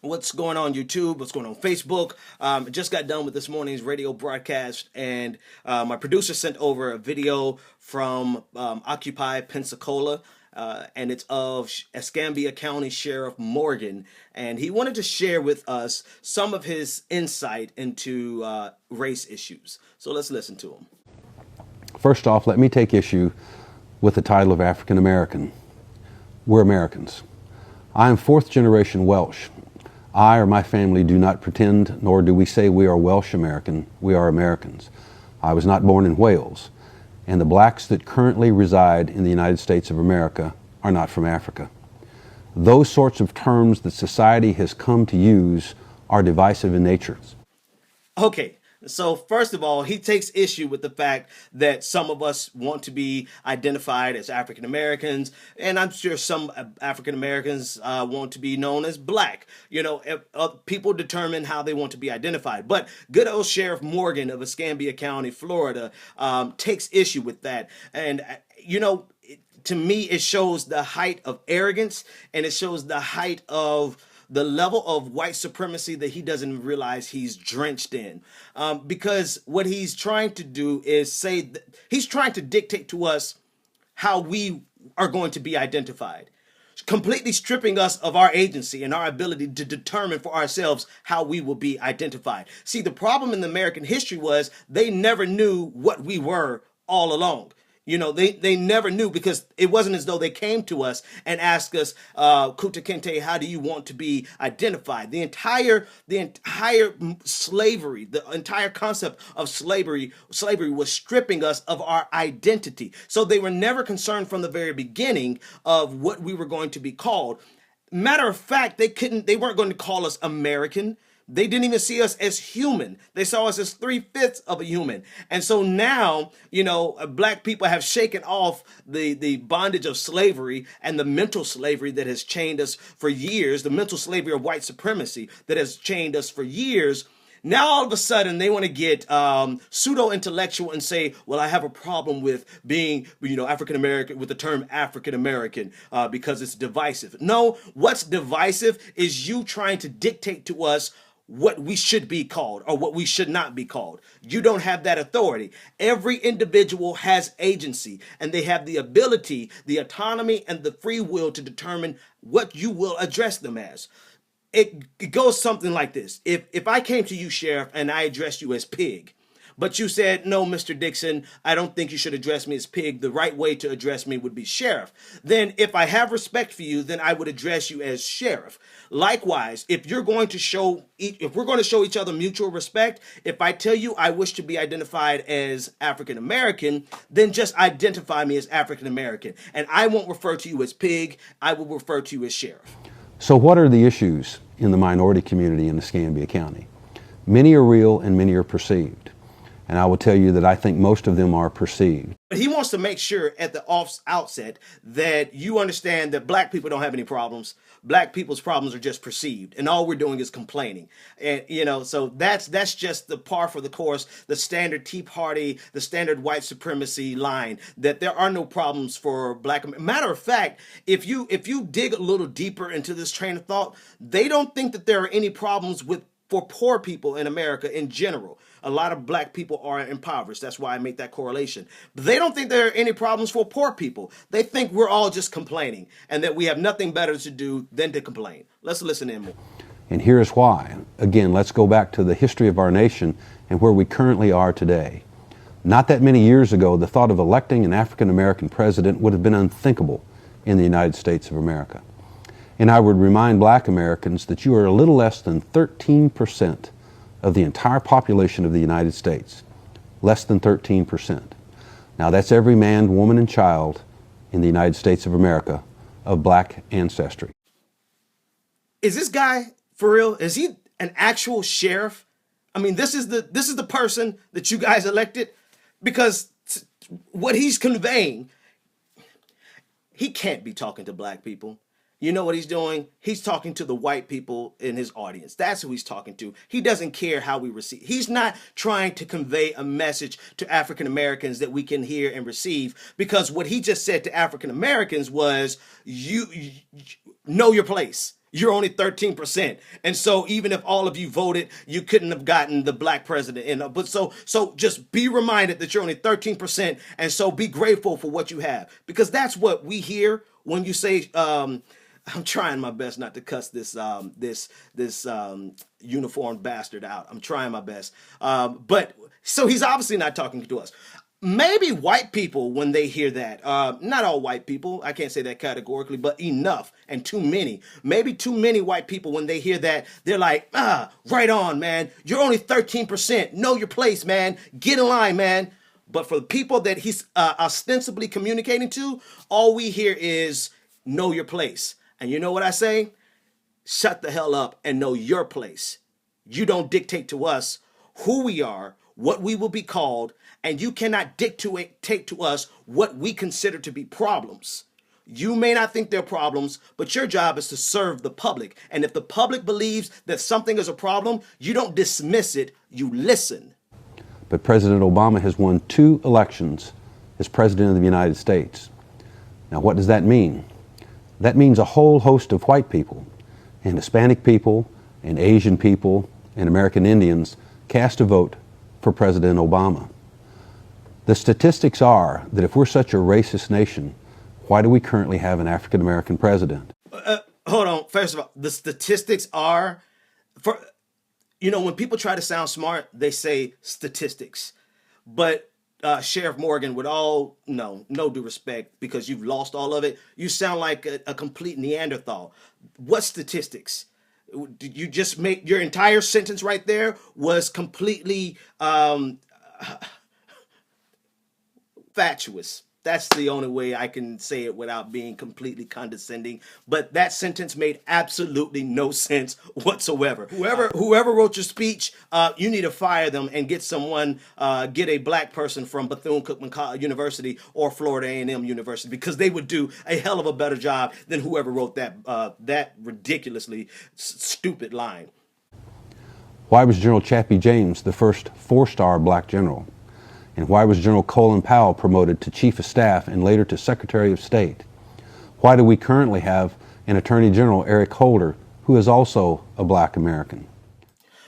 What's going on YouTube? What's going on Facebook? I just got done with this morning's radio broadcast, and my producer sent over a video from Occupy Pensacola, and it's of Escambia County Sheriff Morgan, and he wanted to share with us some of his insight into race issues. So let's listen to him. First off, let me take issue with the title of African American. We're Americans. I am fourth generation Welsh. I or my family do not pretend, nor do we say we are Welsh American. We are Americans. I was not born in Wales, and the blacks that currently reside in the United States of America are not from Africa. Those sorts of terms that society has come to use are divisive in nature. Okay, so first of all, he takes issue with the fact that some of us want to be identified as African Americans, and I'm sure some African Americans want to be known as black. People determine how they want to be identified. But good old Sheriff Morgan of Escambia County, Florida, takes issue with that. And, to me, it shows the height of arrogance, and it shows the height of the level of white supremacy that he doesn't realize he's drenched in. Because what he's trying to do is he's trying to dictate to us how we are going to be identified, completely stripping us of our agency and our ability to determine for ourselves how we will be identified. See, the problem in American history was they never knew what we were all along. They never knew, because it wasn't as though they came to us and asked us, Kuta Kinte, how do you want to be identified? The entire slavery, the entire concept of slavery was stripping us of our identity. So they were never concerned from the very beginning of what we were going to be called. Matter of fact, they weren't going to call us American. They didn't even see us as human. They saw us as 3/5 of a human. And so now, black people have shaken off the bondage of slavery and the mental slavery that has chained us for years, the mental slavery of white supremacy that has chained us for years. Now, all of a sudden, they want to get pseudo-intellectual and say, well, I have a problem with being, African-American, with the term African-American, because it's divisive. No, what's divisive is you trying to dictate to us what we should be called or what we should not be called. You don't have that authority. Every individual has agency, and they have the ability, the autonomy, and the free will to determine what you will address them as. It goes something like this. If I came to you, Sheriff, and I addressed you as pig, but you said, no, Mr. Dixon, I don't think you should address me as pig. The right way to address me would be sheriff. Then if I have respect for you, then I would address you as sheriff. Likewise, if we're going to show each other mutual respect, if I tell you I wish to be identified as African American, then just identify me as African American. And I won't refer to you as pig. I will refer to you as sheriff. So what are the issues in the minority community in Escambia County? Many are real and many are perceived. And I will tell you that I think most of them are perceived. But he wants to make sure at the outset that you understand that black people don't have any problems. Black people's problems are just perceived, and all we're doing is complaining. And so that's just the par for the course, the standard Tea Party, the standard white supremacy line, that there are no problems for black. Matter of fact, if you dig a little deeper into this train of thought, they don't think that there are any problems for poor people in America in general. A lot of black people are impoverished. That's why I make that correlation. But they don't think there are any problems for poor people. They think we're all just complaining and that we have nothing better to do than to complain. Let's listen in more. And here's why. Again, let's go back to the history of our nation and where we currently are today. Not that many years ago, the thought of electing an African American president would have been unthinkable in the United States of America. And I would remind black Americans that you are a little less than 13% of the entire population of the United States. Less than 13%. Now that's every man, woman, and child in the United States of America of black ancestry. Is this guy for real? Is he an actual sheriff? I mean, this is the person that you guys elected? Because what he's conveying, he can't be talking to black people. You know what he's doing? He's talking to the white people in his audience. That's who he's talking to. He doesn't care how we receive. He's not trying to convey a message to African Americans that we can hear and receive, because what he just said to African Americans was, you know your place. You're only 13%. And so even if all of you voted, you couldn't have gotten the black president. And but so just be reminded that you're only 13%. And so be grateful for what you have. Because that's what we hear when you say, I'm trying my best not to cuss this uniformed bastard out. I'm trying my best. But so he's obviously not talking to us. Maybe white people, when they hear that, not all white people, I can't say that categorically, but enough and too many. Maybe too many white people, when they hear that, they're like, right on, man. You're only 13%. Know your place, man. Get in line, man. But for the people that he's ostensibly communicating to, all we hear is know your place. And you know what I say? Shut the hell up and know your place. You don't dictate to us who we are, what we will be called, and you cannot dictate to us what we consider to be problems. You may not think they're problems, but your job is to serve the public. And if the public believes that something is a problem, you don't dismiss it, you listen. But President Obama has won 2 elections as President of the United States. Now, what does that mean? That means a whole host of white people, and Hispanic people, and Asian people, and American Indians cast a vote for President Obama. The statistics are that if we're such a racist nation, why do we currently have an African American president? Hold on. First of all, the statistics are, when people try to sound smart, they say statistics. But Sheriff Morgan, with no due respect, because you've lost all of it, you sound like a complete Neanderthal. What statistics? Did you just make your entire sentence right there was completely fatuous? That's the only way I can say it without being completely condescending. But that sentence made absolutely no sense whatsoever. Whoever wrote your speech, you need to fire them and get a black person from Bethune-Cookman University or Florida A&M University, because they would do a hell of a better job than whoever wrote that ridiculously stupid line. Why was General Chappie James the first 4-star black general? And why was General Colin Powell promoted to Chief of Staff and later to Secretary of State? Why do we currently have an Attorney General, Eric Holder, who is also a black American?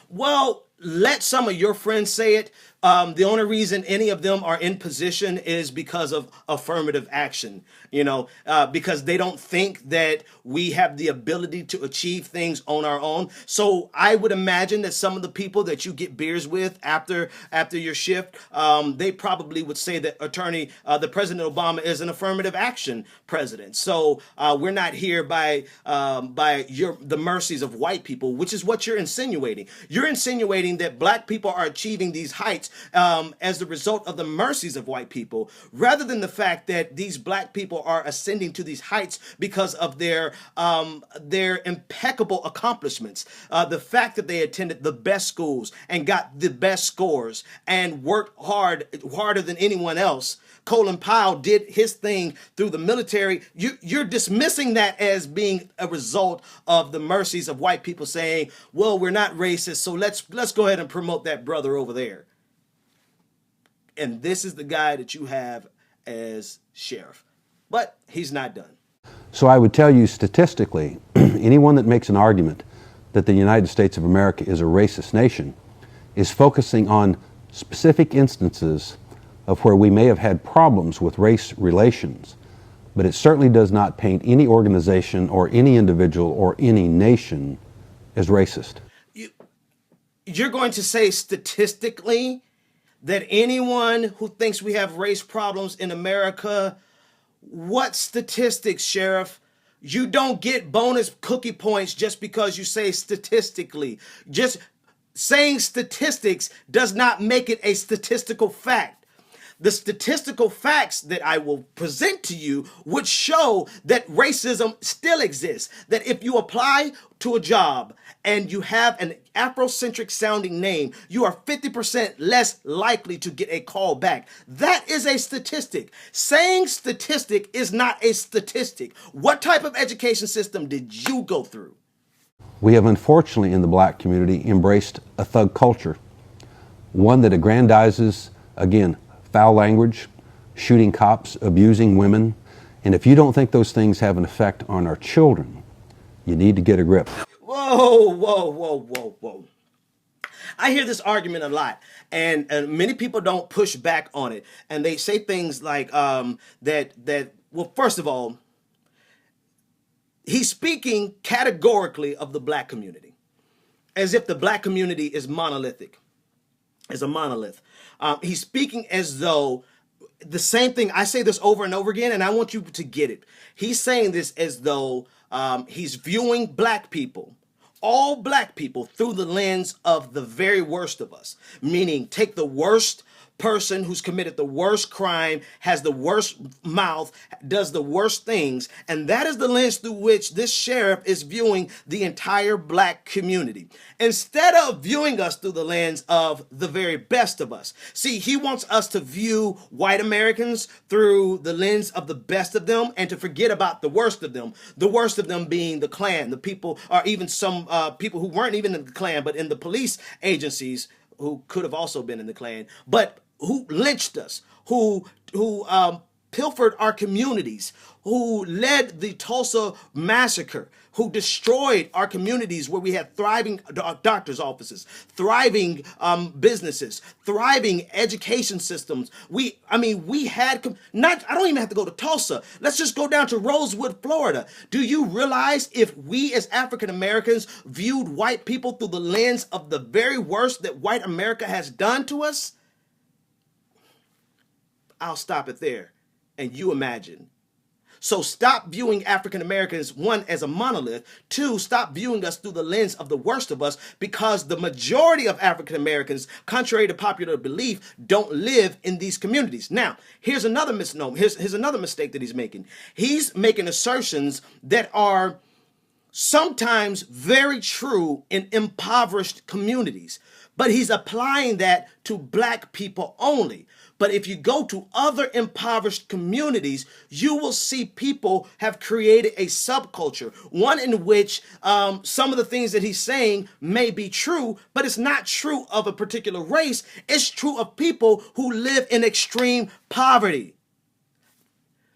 Well, let some of your friends say it. The only reason any of them are in position is because of affirmative action, because they don't think that we have the ability to achieve things on our own. So I would imagine that some of the people that you get beers with after your shift, they probably would say that the President Obama is an affirmative action president. So we're not here by the mercies of white people, which is what you're insinuating. You're insinuating that black people are achieving these heights as the result of the mercies of white people, rather than the fact that these black people are ascending to these heights because of their impeccable accomplishments. The fact that they attended the best schools and got the best scores and worked harder than anyone else. Colin Powell did his thing through the military. You're dismissing that as being a result of the mercies of white people saying, well, we're not racist, so let's go ahead and promote that brother over there. And this is the guy that you have as sheriff. But he's not done. So I would tell you statistically, anyone that makes an argument that the United States of America is a racist nation is focusing on specific instances of where we may have had problems with race relations, but it certainly does not paint any organization or any individual or any nation as racist. You're going to say statistically that anyone who thinks we have race problems in America, what statistics, Sheriff? You don't get bonus cookie points just because you say statistically. Just saying statistics does not make it a statistical fact. The statistical facts that I will present to you would show that racism still exists. That if you apply to a job and you have an Afrocentric sounding name, you are 50% less likely to get a call back. That is a statistic. Saying statistic is not a statistic. What type of education system did you go through? We have unfortunately in the black community embraced a thug culture, one that aggrandizes, again, foul language, shooting cops, abusing women. And if you don't think those things have an effect on our children, You need to get a grip. Whoa, whoa, whoa, whoa, whoa. I hear this argument a lot, and many people don't push back on it, and they say things like that. Well, first of all, he's speaking categorically of the black community, as if the black community is monolithic, is a monolith. He's speaking as though the same thing. I say this over and over again, and I want you to get it. He's saying this as though he's viewing black people, all black people, through the lens of the very worst of us, meaning take the worst person who's committed the worst crime, has the worst mouth, does the worst things, and that is the lens through which this sheriff is viewing the entire black community, instead of viewing us through the lens of the very best of us. See, he wants us to view white Americans through the lens of the best of them and to forget about the worst of them being the Klan, the people, or even some people who weren't even in the Klan but in the police agencies, who could have also been in the Klan, but who lynched us, who pilfered our communities, who led the Tulsa massacre, who destroyed our communities where we had thriving doctors' offices, thriving businesses, thriving education systems. I don't even have to go to Tulsa. Let's just go down to Rosewood, Florida. Do you realize if we as African Americans viewed white people through the lens of the very worst that white America has done to us? I'll stop it there and you imagine. So stop viewing African Americans, one, as a monolith, two, stop viewing us through the lens of the worst of us, because the majority of African Americans, contrary to popular belief, don't live in these communities. Now, here's another misnomer. Here's another mistake that he's making. He's making assertions that are sometimes very true in impoverished communities, but he's applying that to black people only. But if you go to other impoverished communities, you will see people have created a subculture, one in which some of the things that he's saying may be true, but it's not true of a particular race. It's true of people who live in extreme poverty.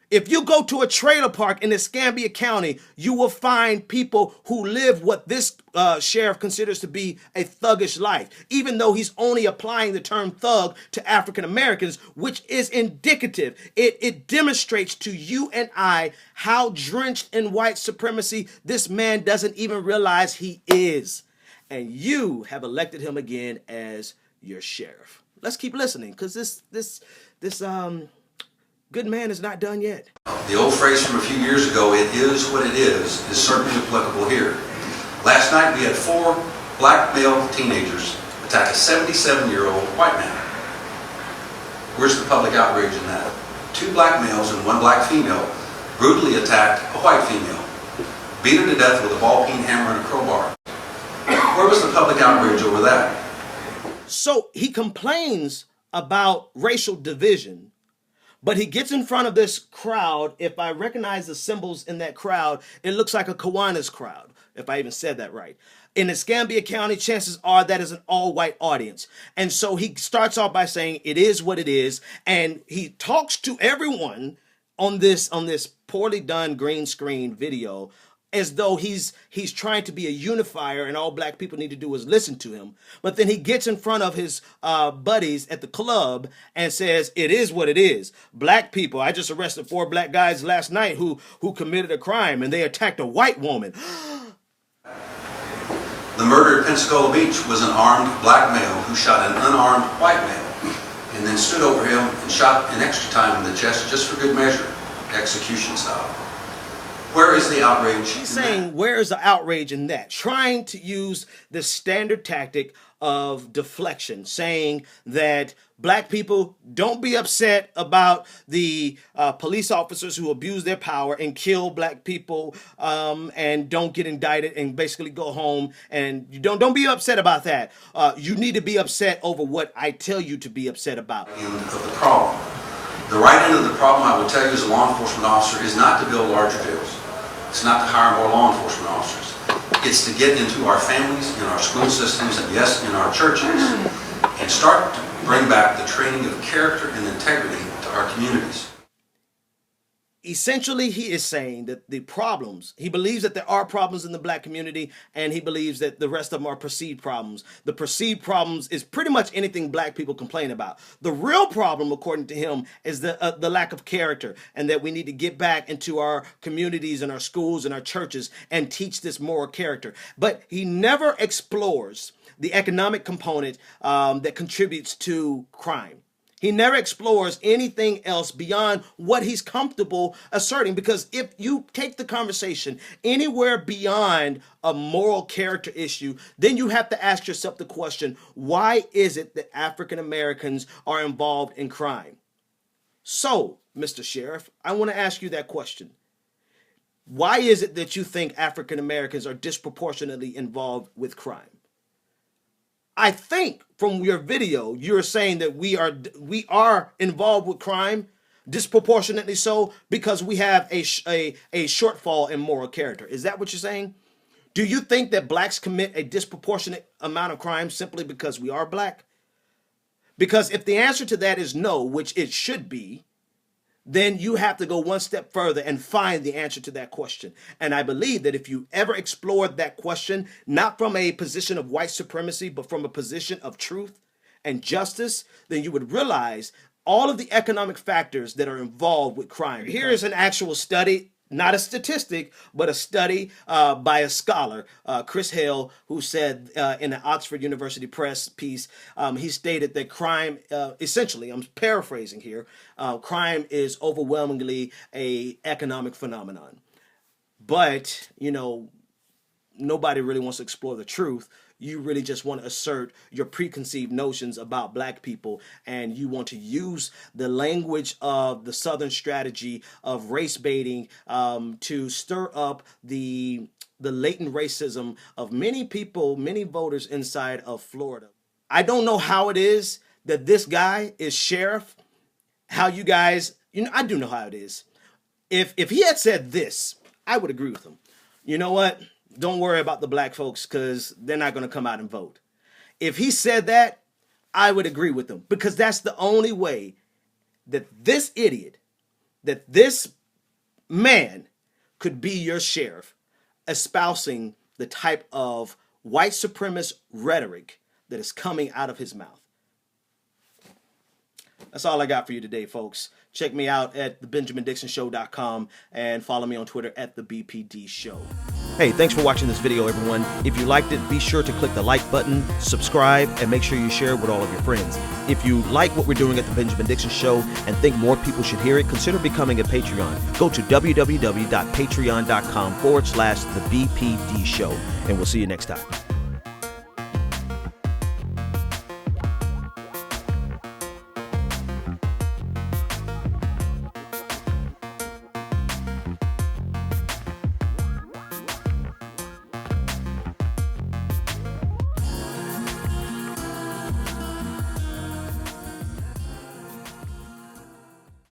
If you go to a trailer park in Escambia County, you will find people who live what this sheriff considers to be a thuggish life, even though he's only applying the term thug to African Americans, which is indicative. It demonstrates to you and I how drenched in white supremacy this man doesn't even realize he is. And you have elected him again as your sheriff. Let's keep listening, because this good man is not done yet. The old phrase from a few years ago, "it is what it is certainly applicable here. Last night we had 4 black male teenagers attack a 77-year-old white man. Where's the public outrage in that? 2 black males and 1 black female brutally attacked a white female, beat her to death with a ball-peen hammer and a crowbar. Where was the public outrage over that? So he complains about racial division, but he gets in front of this crowd. If I recognize the symbols in that crowd, it looks like a Kiwanis crowd, if I even said that right. In Escambia County, chances are that is an all-white audience. And so he starts off by saying it is what it is, and he talks to everyone on this poorly done green screen video as though he's trying to be a unifier and all black people need to do is listen to him. But then he gets in front of his buddies at the club and says, it is what it is. Black people, I just arrested 4 black guys last night who committed a crime and they attacked a white woman. The murder at Pensacola Beach was an armed black male who shot an unarmed white male and then stood over him and shot an extra time in the chest just for good measure, execution style. Where is the outrage? He's saying, where is the outrage in that? Trying to use the standard tactic of deflection, saying that black people, don't be upset about the police officers who abuse their power and kill black people and don't get indicted and basically go home. And you don't be upset about that. You need to be upset over what I tell you to be upset about. End of the problem. The right end of the problem, I would tell you as a law enforcement officer, is not to build larger jails. It's not to hire more law enforcement officers. It's to get into our families, in our school systems, and yes, in our churches, and start to bring back the training of character and integrity to our communities. essentially, he is saying that the problems, he believes that there are problems in the black community, and he believes that the rest of them are perceived problems. The perceived problems is pretty much anything black people complain about. The real problem, according to him, is the lack of character, and that we need to get back into our communities and our schools and our churches and teach this moral character. But he never explores the economic component that contributes to crime. He never explores anything else beyond what he's comfortable asserting, because if you take the conversation anywhere beyond a moral character issue, then you have to ask yourself the question, why is it that African Americans are involved in crime? So, Mr. Sheriff, I want to ask you that question. Why is it that you think African Americans are disproportionately involved with crime? I think from your video, you're saying that we are involved with crime, disproportionately so, because we have a shortfall in moral character. Is that what you're saying? Do you think that blacks commit a disproportionate amount of crime simply because we are black? Because if the answer to that is no, which it should be, then you have to go one step further and find the answer to that question. And I believe that if you ever explored that question, not from a position of white supremacy, but from a position of truth and justice, then you would realize all of the economic factors that are involved with crime. Here is an actual study, not a statistic, but a study by a scholar, Chris Hale, who said in an Oxford University Press piece, he stated that crime, essentially, I'm paraphrasing here, crime is overwhelmingly an economic phenomenon. But, you know, nobody really wants to explore the truth. You really just want to assert your preconceived notions about black people, and you want to use the language of the Southern strategy of race baiting to stir up the latent racism of many people, many voters inside of Florida. I don't know how it is that this guy is sheriff, how you guys, I do know how it is. If he had said this, I would agree with him. You know what? Don't worry about the black folks because they're not going to come out and vote. If he said that, I would agree with him, because that's the only way that this idiot, that this man could be your sheriff, espousing the type of white supremacist rhetoric that is coming out of his mouth. That's all I got for you today, folks. Check me out at thebenjamindixonshow.com and follow me on Twitter at @TheBPD Hey, thanks for watching this video, everyone. If you liked it, be sure to click the like button, subscribe, and make sure you share it with all of your friends. If you like what we're doing at The Benjamin Dixon Show and think more people should hear it, consider becoming a Patreon. Go to www.patreon.com/TheBPD Show, and we'll see you next time.